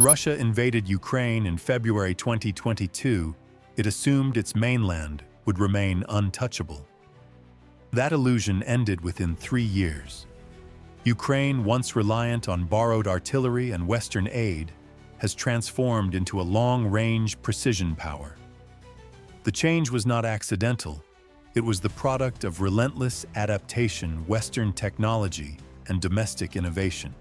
Russia invaded Ukraine in February 2022, it assumed its mainland would remain untouchable. That illusion ended within 3 years. Ukraine, once reliant on borrowed artillery and Western aid, has transformed into a long-range precision power. The change was not accidental. It was the product of relentless adaptation, Western technology, and domestic innovation.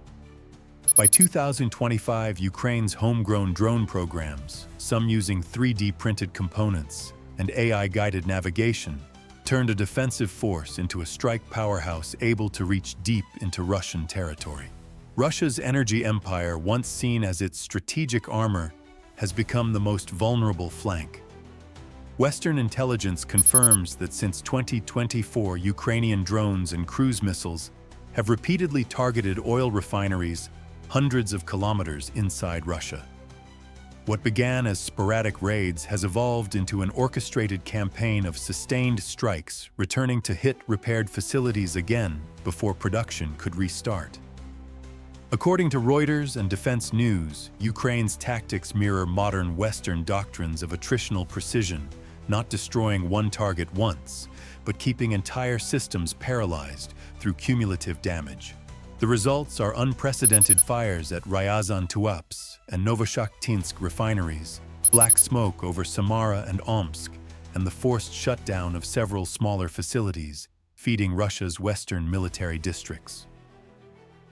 By 2025, Ukraine's homegrown drone programs, some using 3D printed components and AI-guided navigation, turned a defensive force into a strike powerhouse able to reach deep into Russian territory. Russia's energy empire, once seen as its strategic armor, has become the most vulnerable flank. Western intelligence confirms that since 2024, Ukrainian drones and cruise missiles have repeatedly targeted oil refineries hundreds of kilometers inside Russia. What began as sporadic raids has evolved into an orchestrated campaign of sustained strikes, returning to hit repaired facilities again before production could restart. According to Reuters and Defense News, Ukraine's tactics mirror modern Western doctrines of attritional precision, not destroying one target once, but keeping entire systems paralyzed through cumulative damage. The results are unprecedented fires at Ryazan-Tuapse and Novoshakhtinsk refineries, black smoke over Samara and Omsk, and the forced shutdown of several smaller facilities, feeding Russia's western military districts.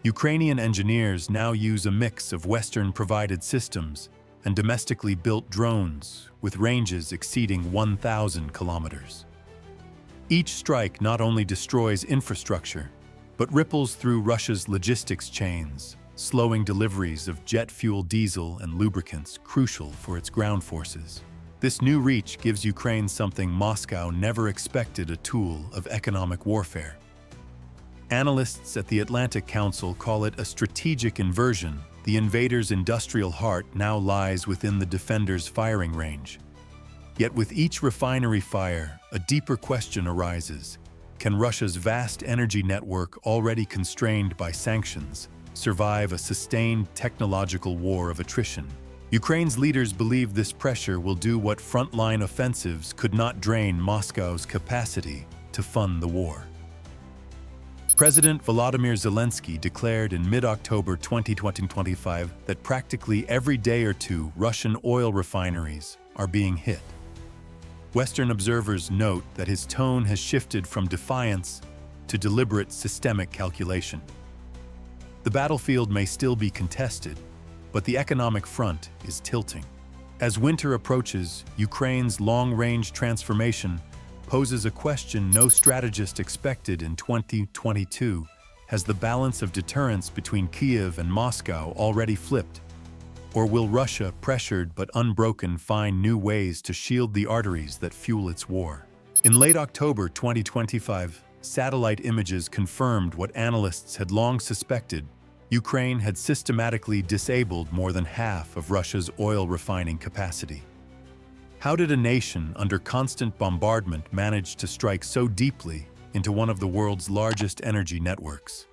Ukrainian engineers now use a mix of Western-provided systems and domestically built drones with ranges exceeding 1,000 kilometers. Each strike not only destroys infrastructure, but ripples through Russia's logistics chains, slowing deliveries of jet fuel, diesel, and lubricants crucial for its ground forces. This new reach gives Ukraine something Moscow never expected: a tool of economic warfare. Analysts at the Atlantic Council call it a strategic inversion. The invader's industrial heart now lies within the defender's firing range. Yet with each refinery fire, a deeper question arises. Can Russia's vast energy network, already constrained by sanctions, survive a sustained technological war of attrition? Ukraine's leaders believe this pressure will do what frontline offensives could not: drain Moscow's capacity to fund the war. President Volodymyr Zelensky declared in mid-October 2025 that practically every day or two Russian oil refineries are being hit. Western observers note that his tone has shifted from defiance to deliberate systemic calculation. The battlefield may still be contested, but the economic front is tilting. As winter approaches, Ukraine's long-range transformation poses a question no strategist expected in 2022. Has the balance of deterrence between Kyiv and Moscow already flipped? Or will Russia, pressured but unbroken, find new ways to shield the arteries that fuel its war? In late October 2025, satellite images confirmed what analysts had long suspected: Ukraine had systematically disabled more than half of Russia's oil refining capacity. How did a nation under constant bombardment manage to strike so deeply into one of the world's largest energy networks?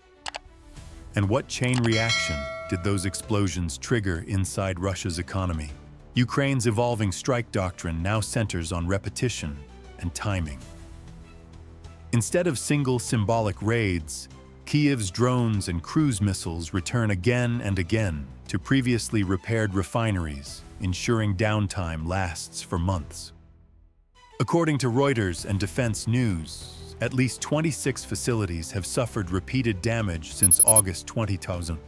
And what chain reaction did those explosions trigger inside Russia's economy? Ukraine's evolving strike doctrine now centers on repetition and timing. Instead of single symbolic raids, Kyiv's drones and cruise missiles return again and again to previously repaired refineries, ensuring downtime lasts for months. According to Reuters and Defense News, at least 26 facilities have suffered repeated damage since August 2025.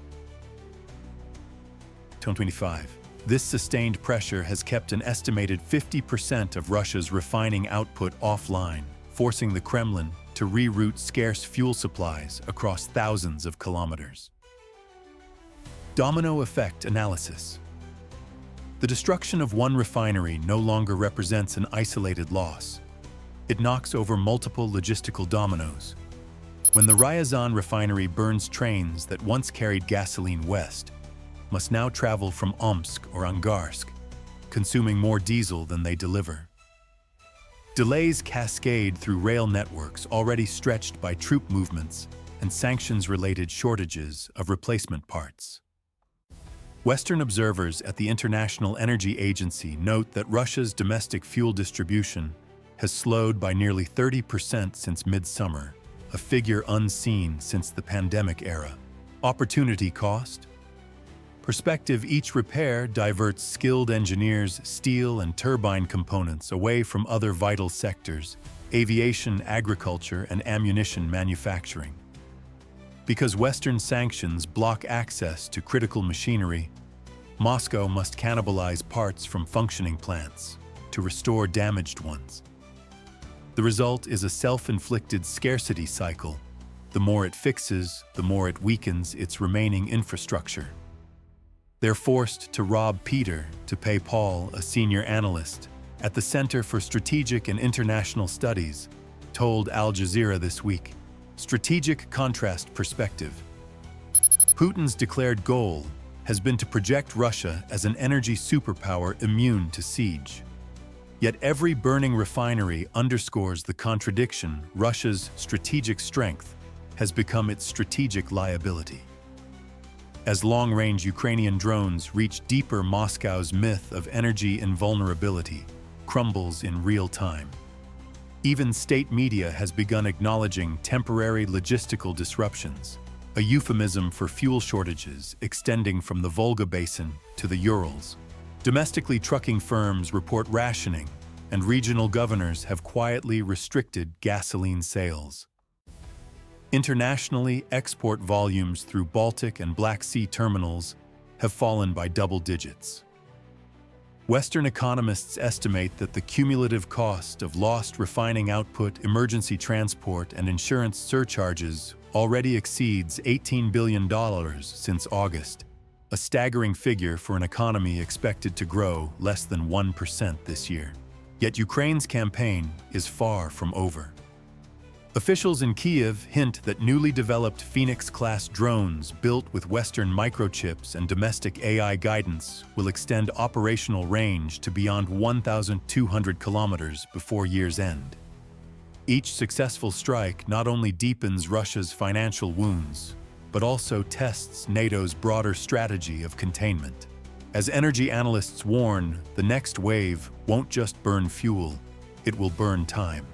This sustained pressure has kept an estimated 50% of Russia's refining output offline, forcing the Kremlin to reroute scarce fuel supplies across thousands of kilometers. Domino effect analysis. The destruction of one refinery no longer represents an isolated loss. It knocks over multiple logistical dominoes. When the Ryazan refinery burns, trains that once carried gasoline west must now travel from Omsk or Angarsk, consuming more diesel than they deliver. Delays cascade through rail networks already stretched by troop movements and sanctions-related shortages of replacement parts. Western observers at the International Energy Agency note that Russia's domestic fuel distribution has slowed by nearly 30% since midsummer, a figure unseen since the pandemic era. Opportunity cost? Perspective: each repair diverts skilled engineers, steel and turbine components away from other vital sectors, aviation, agriculture, and ammunition manufacturing. Because Western sanctions block access to critical machinery, Moscow must cannibalize parts from functioning plants to restore damaged ones. The result is a self-inflicted scarcity cycle. The more it fixes, the more it weakens its remaining infrastructure. They're forced to rob Peter to pay Paul, a senior analyst at the Center for Strategic and International Studies, told Al Jazeera this week. Strategic contrast perspective. Putin's declared goal has been to project Russia as an energy superpower immune to siege. Yet every burning refinery underscores the contradiction. Russia's strategic strength has become its strategic liability. As long-range Ukrainian drones reach deeper, Moscow's myth of energy invulnerability crumbles in real time. Even state media has begun acknowledging temporary logistical disruptions, a euphemism for fuel shortages extending from the Volga Basin to the Urals. Domestically, trucking firms report rationing, and regional governors have quietly restricted gasoline sales. Internationally, export volumes through Baltic and Black Sea terminals have fallen by double digits. Western economists estimate that the cumulative cost of lost refining output, emergency transport, and insurance surcharges already exceeds $18 billion since August, a staggering figure for an economy expected to grow less than 1% this year. Yet Ukraine's campaign is far from over. Officials in Kyiv hint that newly developed Phoenix-class drones built with Western microchips and domestic AI guidance will extend operational range to beyond 1,200 kilometers before year's end. Each successful strike not only deepens Russia's financial wounds, but also tests NATO's broader strategy of containment. As energy analysts warn, the next wave won't just burn fuel, it will burn time.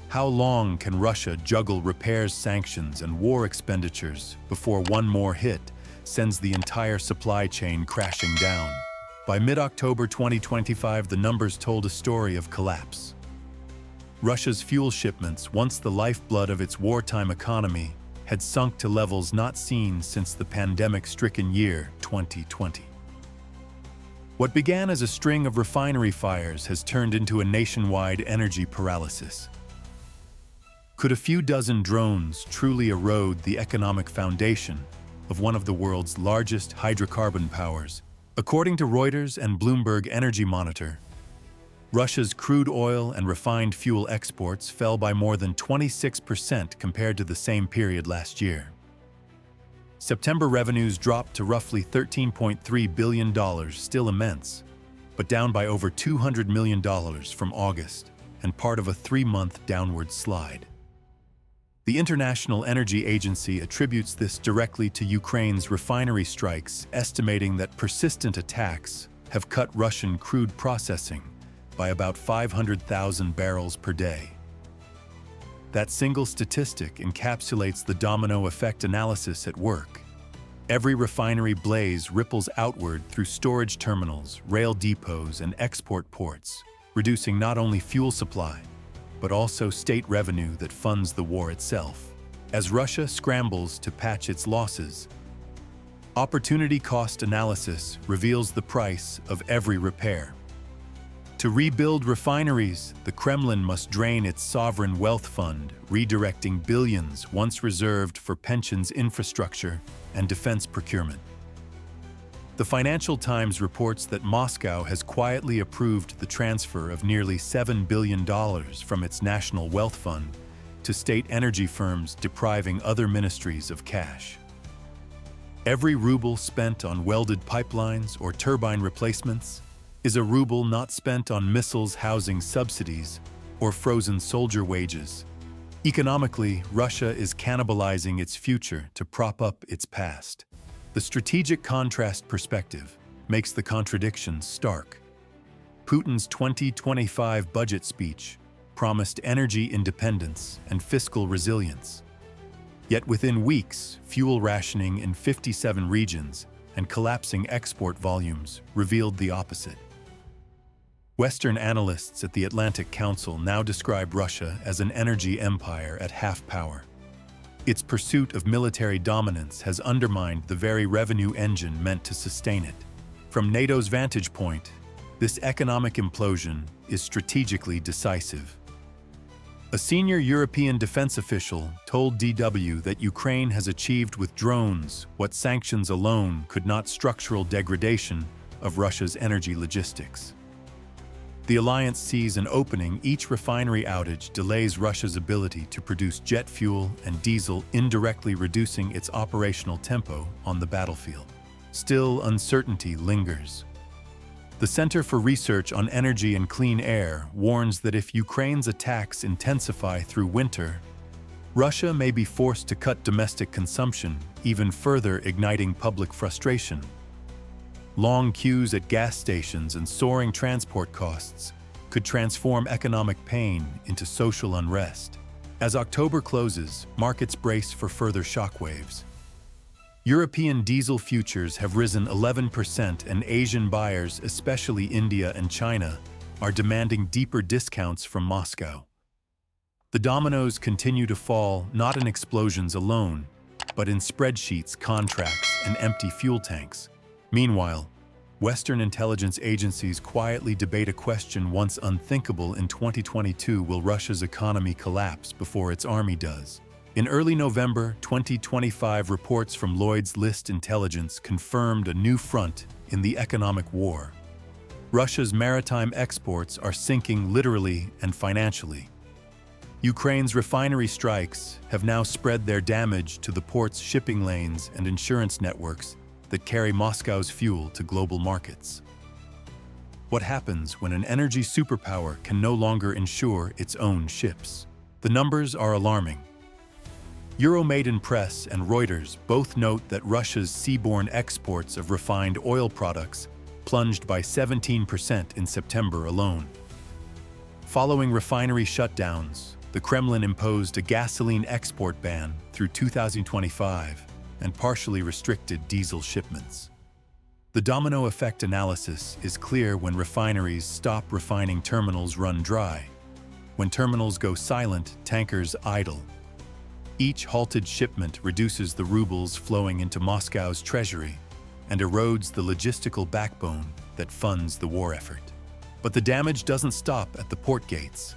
How long can Russia juggle repairs, sanctions, and war expenditures before one more hit sends the entire supply chain crashing down? By mid-October 2025, the numbers told a story of collapse. Russia's fuel shipments, once the lifeblood of its wartime economy, had sunk to levels not seen since the pandemic-stricken year 2020. What began as a string of refinery fires has turned into a nationwide energy paralysis. Could a few dozen drones truly erode the economic foundation of one of the world's largest hydrocarbon powers? According to Reuters and Bloomberg Energy Monitor, Russia's crude oil and refined fuel exports fell by more than 26% compared to the same period last year. September revenues dropped to roughly $13.3 billion, still immense, but down by over $200 million from August, and part of a three-month downward slide. The International Energy Agency attributes this directly to Ukraine's refinery strikes, estimating that persistent attacks have cut Russian crude processing by about 500,000 barrels per day. That single statistic encapsulates the domino effect analysis at work. Every refinery blaze ripples outward through storage terminals, rail depots, and export ports, reducing not only fuel supply, but also state revenue that funds the war itself. As Russia scrambles to patch its losses, opportunity cost analysis reveals the price of every repair. To rebuild refineries, the Kremlin must drain its sovereign wealth fund, redirecting billions once reserved for pensions, infrastructure, and defense procurement. The Financial Times reports that Moscow has quietly approved the transfer of nearly $7 billion from its national wealth fund to state energy firms, depriving other ministries of cash. Every ruble spent on welded pipelines or turbine replacements is a ruble not spent on missiles, housing subsidies, or frozen soldier wages. Economically, Russia is cannibalizing its future to prop up its past. The strategic contrast perspective makes the contradiction stark. Putin's 2025 budget speech promised energy independence and fiscal resilience. Yet within weeks, fuel rationing in 57 regions and collapsing export volumes revealed the opposite. Western analysts at the Atlantic Council now describe Russia as an energy empire at half power. Its pursuit of military dominance has undermined the very revenue engine meant to sustain it. From NATO's vantage point, this economic implosion is strategically decisive. A senior European defense official told DW that Ukraine has achieved with drones what sanctions alone could not: structural degradation of Russia's energy logistics. The alliance sees an opening. Each refinery outage delays Russia's ability to produce jet fuel and diesel, indirectly reducing its operational tempo on the battlefield. Still, uncertainty lingers. The Center for Research on Energy and Clean Air warns that if Ukraine's attacks intensify through winter, Russia may be forced to cut domestic consumption, even further igniting public frustration. Long queues at gas stations and soaring transport costs could transform economic pain into social unrest. As October closes, markets brace for further shockwaves. European diesel futures have risen 11%, and Asian buyers, especially India and China, are demanding deeper discounts from Moscow. The dominoes continue to fall, not in explosions alone, but in spreadsheets, contracts, and empty fuel tanks. Meanwhile, Western intelligence agencies quietly debate a question once unthinkable in 2022: will Russia's economy collapse before its army does? In early November 2025, reports from Lloyd's List Intelligence confirmed a new front in the economic war. Russia's maritime exports are sinking literally and financially. Ukraine's refinery strikes have now spread their damage to the port's shipping lanes and insurance networks that carry Moscow's fuel to global markets. What happens when an energy superpower can no longer insure its own ships? The numbers are alarming. Euromaidan Press and Reuters both note that Russia's seaborne exports of refined oil products plunged by 17% in September alone. Following refinery shutdowns, the Kremlin imposed a gasoline export ban through 2025 and partially restricted diesel shipments. The domino effect analysis is clear: when refineries stop refining, terminals run dry. When terminals go silent, tankers idle. Each halted shipment reduces the rubles flowing into Moscow's treasury and erodes the logistical backbone that funds the war effort. But the damage doesn't stop at the port gates.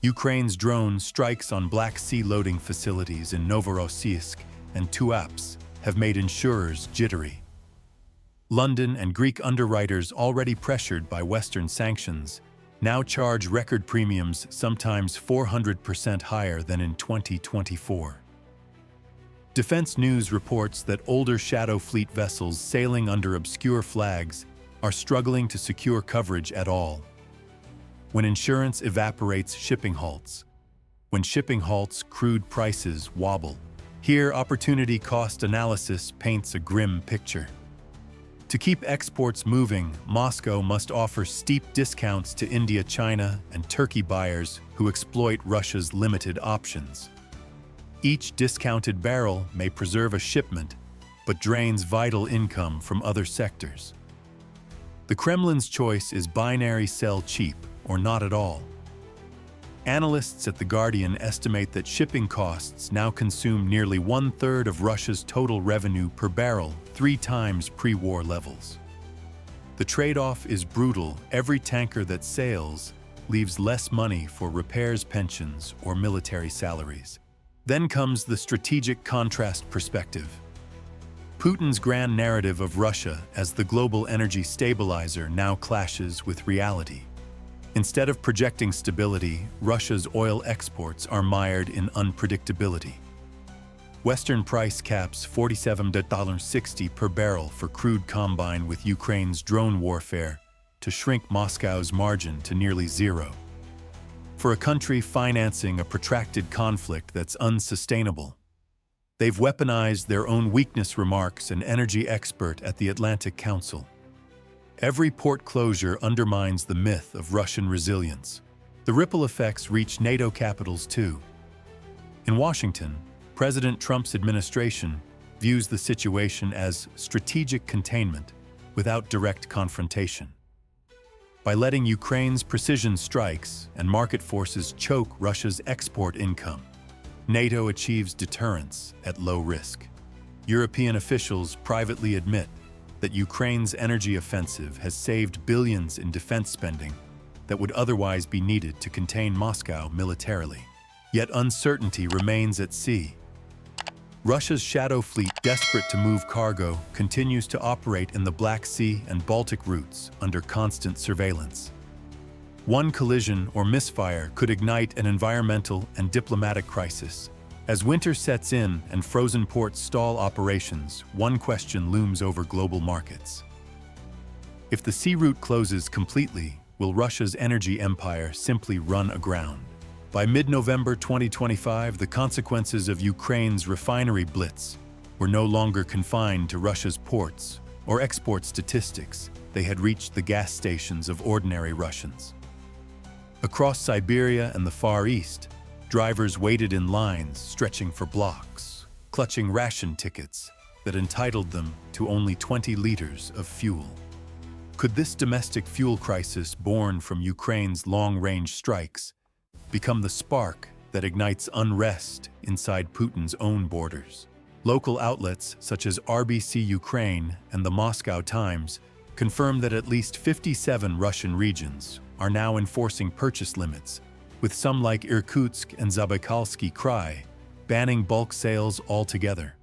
Ukraine's drone strikes on Black Sea loading facilities in Novorossiysk and Tuapse have made insurers jittery. London and Greek underwriters, already pressured by Western sanctions, now charge record premiums, sometimes 400% higher than in 2024. Defense News reports that older Shadow Fleet vessels sailing under obscure flags are struggling to secure coverage at all. When insurance evaporates, shipping halts. When shipping halts, crude prices wobble. Here, opportunity cost analysis paints a grim picture. To keep exports moving, Moscow must offer steep discounts to India, China, and Turkey buyers who exploit Russia's limited options. Each discounted barrel may preserve a shipment, but drains vital income from other sectors. The Kremlin's choice is binary: sell cheap or not at all. Analysts at The Guardian estimate that shipping costs now consume nearly 1/3 of Russia's total revenue per barrel, 3 times pre-war levels. The trade-off is brutal. Every tanker that sails leaves less money for repairs, pensions, or military salaries. Then comes the strategic contrast perspective. Putin's grand narrative of Russia as the global energy stabilizer now clashes with reality. Instead of projecting stability, Russia's oil exports are mired in unpredictability. Western price caps $47.60 per barrel for crude combine with Ukraine's drone warfare to shrink Moscow's margin to nearly zero. For a country financing a protracted conflict that's unsustainable, They've weaponized their own weakness, remarks an energy expert at the Atlantic Council. Every port closure undermines the myth of Russian resilience. The ripple effects reach NATO capitals too. In Washington, President Trump's administration views the situation as strategic containment without direct confrontation. By letting Ukraine's precision strikes and market forces choke Russia's export income, NATO achieves deterrence at low risk. European officials privately admit that Ukraine's energy offensive has saved billions in defense spending that would otherwise be needed to contain Moscow militarily. Yet uncertainty remains at sea. Russia's shadow fleet, desperate to move cargo, continues to operate in the Black Sea and Baltic routes under constant surveillance. One collision or misfire could ignite an environmental and diplomatic crisis. As winter sets in and frozen ports stall operations, one question looms over global markets. If the sea route closes completely, will Russia's energy empire simply run aground? By mid-November 2025, the consequences of Ukraine's refinery blitz were no longer confined to Russia's ports or export statistics. They had reached the gas stations of ordinary Russians. Across Siberia and the Far East, drivers waited in lines stretching for blocks, clutching ration tickets that entitled them to only 20 liters of fuel. Could this domestic fuel crisis born from Ukraine's long-range strikes become the spark that ignites unrest inside Putin's own borders? Local outlets such as RBC Ukraine and the Moscow Times confirm that at least 57 Russian regions are now enforcing purchase limits, with some like Irkutsk and Zabaykalsky Krai banning bulk sales altogether.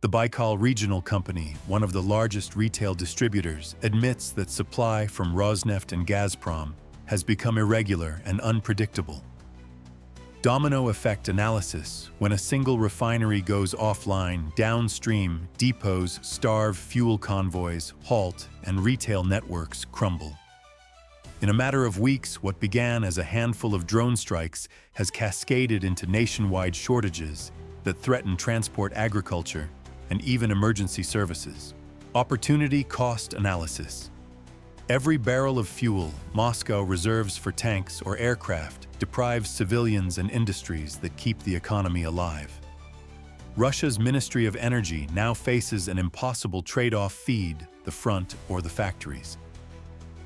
The Baikal Regional Company, one of the largest retail distributors, admits that supply from Rosneft and Gazprom has become irregular and unpredictable. Domino effect analysis: when a single refinery goes offline, downstream depots starve, fuel convoys halt, and retail networks crumble. In a matter of weeks, what began as a handful of drone strikes has cascaded into nationwide shortages that threaten transport, agriculture, and even emergency services. Opportunity cost analysis: every barrel of fuel Moscow reserves for tanks or aircraft deprives civilians and industries that keep the economy alive. Russia's Ministry of Energy now faces an impossible trade-off: feed the front or the factories.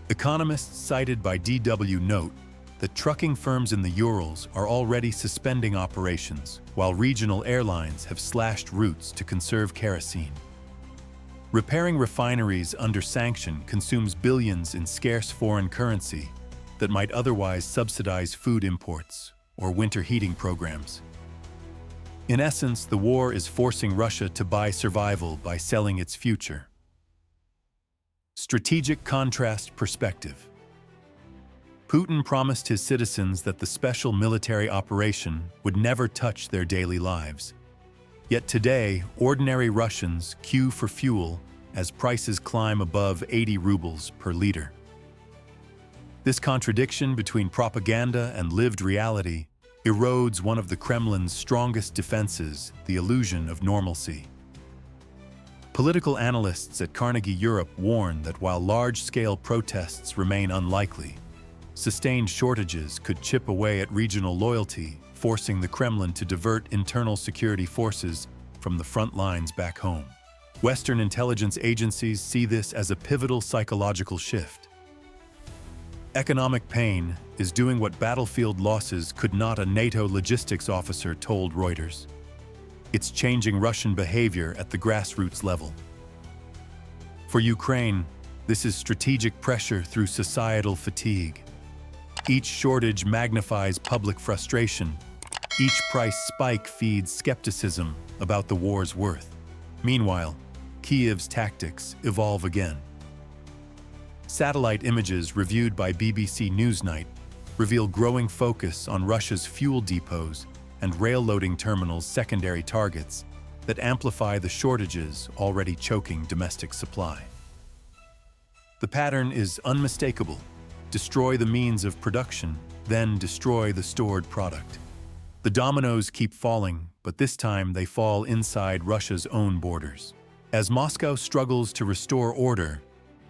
Economists cited by DW note that trucking firms in the Urals are already suspending operations, while regional airlines have slashed routes to conserve kerosene. Repairing refineries under sanction consumes billions in scarce foreign currency that might otherwise subsidize food imports or winter heating programs. In essence, the war is forcing Russia to buy survival by selling its future. Strategic contrast perspective: Putin promised his citizens that the special military operation would never touch their daily lives. Yet today, ordinary Russians queue for fuel as prices climb above 80 rubles per liter. This contradiction between propaganda and lived reality erodes one of the Kremlin's strongest defenses, the illusion of normalcy. Political analysts at Carnegie Europe warn that while large-scale protests remain unlikely, sustained shortages could chip away at regional loyalty, forcing the Kremlin to divert internal security forces from the front lines back home. Western intelligence agencies see this as a pivotal psychological shift. Economic pain is doing what battlefield losses could not, a NATO logistics officer told Reuters. It's changing Russian behavior at the grassroots level. For Ukraine, this is strategic pressure through societal fatigue. Each shortage magnifies public frustration. Each price spike feeds skepticism about the war's worth. Meanwhile, Kiev's tactics evolve again. Satellite images reviewed by BBC Newsnight reveal growing focus on Russia's fuel depots and rail loading terminals, secondary targets that amplify the shortages already choking domestic supply. The pattern is unmistakable: destroy the means of production, then destroy the stored product. The dominoes keep falling, but this time they fall inside Russia's own borders. As Moscow struggles to restore order,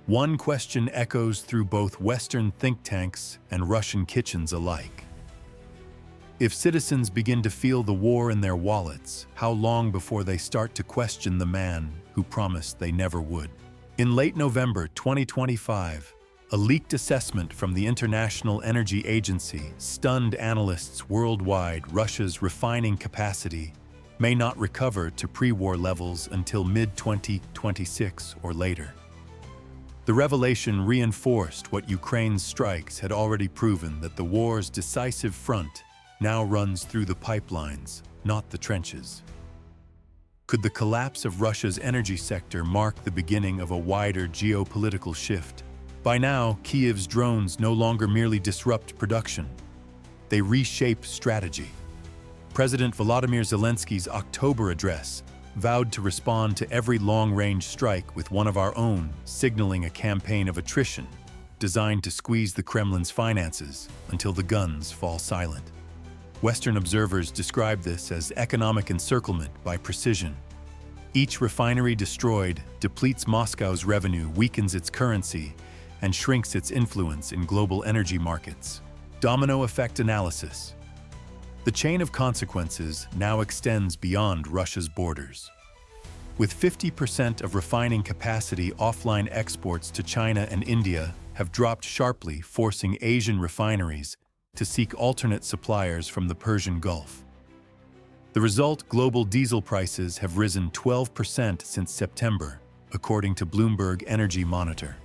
one question echoes through both Western think tanks and Russian kitchens alike. If citizens begin to feel the war in their wallets, how long before they start to question the man who promised they never would? In late November 2025, a leaked assessment from the International Energy Agency stunned analysts worldwide. Russia's refining capacity may not recover to pre-war levels until mid-2026 or later. The revelation reinforced what Ukraine's strikes had already proven, that the war's decisive front now runs through the pipelines, not the trenches. Could the collapse of Russia's energy sector mark the beginning of a wider geopolitical shift? By now, Kyiv's drones no longer merely disrupt production. They reshape strategy. President Volodymyr Zelensky's October address vowed to respond to every long-range strike with one of our own, signaling a campaign of attrition designed to squeeze the Kremlin's finances until the guns fall silent. Western observers describe this as economic encirclement by precision. Each refinery destroyed depletes Moscow's revenue, weakens its currency, and shrinks its influence in global energy markets. Domino effect analysis. The chain of consequences now extends beyond Russia's borders. With 50% of refining capacity offline, exports to China and India have dropped sharply, forcing Asian refineries to seek alternate suppliers from the Persian Gulf. The result: global diesel prices have risen 12% since September, according to Bloomberg Energy Monitor.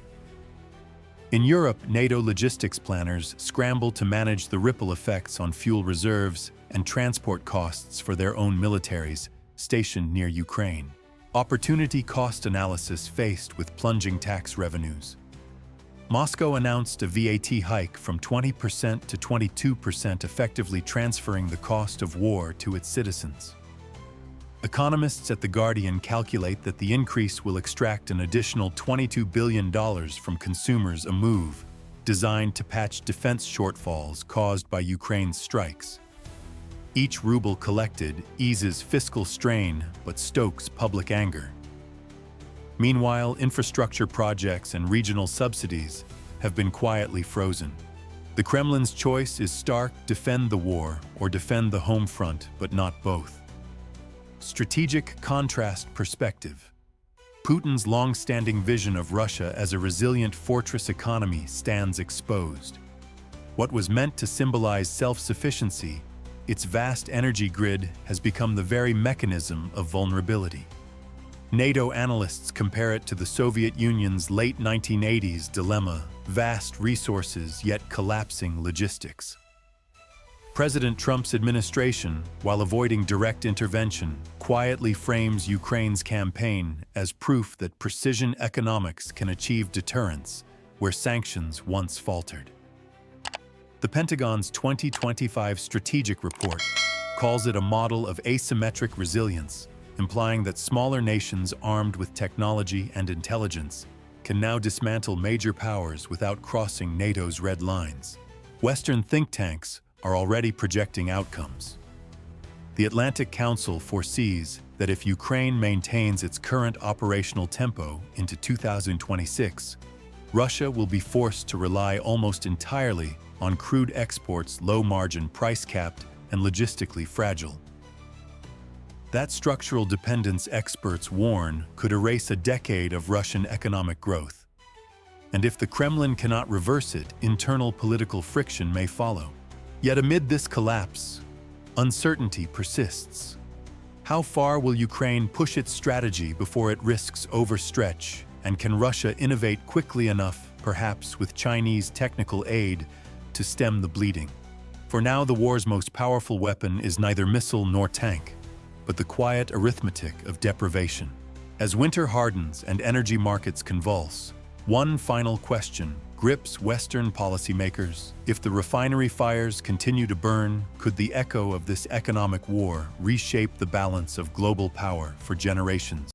In Europe, NATO logistics planners scramble to manage the ripple effects on fuel reserves and transport costs for their own militaries stationed near Ukraine. Opportunity cost analysis faced with plunging tax revenues. Moscow announced a VAT hike from 20% to 22%, effectively transferring the cost of war to its citizens. Economists at The Guardian calculate that the increase will extract an additional $22 billion from consumers, a move designed to patch defense shortfalls caused by Ukraine's strikes. Each ruble collected eases fiscal strain but stokes public anger. Meanwhile, infrastructure projects and regional subsidies have been quietly frozen. The Kremlin's choice is stark: defend the war or defend the home front, but not both. Strategic contrast perspective. Putin's long-standing vision of Russia as a resilient fortress economy stands exposed. What was meant to symbolize self-sufficiency, its vast energy grid has become the very mechanism of vulnerability. NATO analysts compare it to the Soviet Union's late 1980s dilemma: vast resources yet collapsing logistics. President Trump's administration, while avoiding direct intervention, quietly frames Ukraine's campaign as proof that precision economics can achieve deterrence where sanctions once faltered. The Pentagon's 2025 strategic report calls it a model of asymmetric resilience, implying that smaller nations armed with technology and intelligence can now dismantle major powers without crossing NATO's red lines. Western think tanks are already projecting outcomes. The Atlantic Council foresees that if Ukraine maintains its current operational tempo into 2026, Russia will be forced to rely almost entirely on crude exports, low-margin, price-capped, and logistically fragile. That structural dependence, experts warn, could erase a decade of Russian economic growth. And if the Kremlin cannot reverse it, internal political friction may follow. Yet amid this collapse, uncertainty persists. How far will Ukraine push its strategy before it risks overstretch? And can Russia innovate quickly enough, perhaps with Chinese technical aid, to stem the bleeding? For now, the war's most powerful weapon is neither missile nor tank, but the quiet arithmetic of deprivation. As winter hardens and energy markets convulse, one final question grips Western policymakers. If the refinery fires continue to burn, could the echo of this economic war reshape the balance of global power for generations?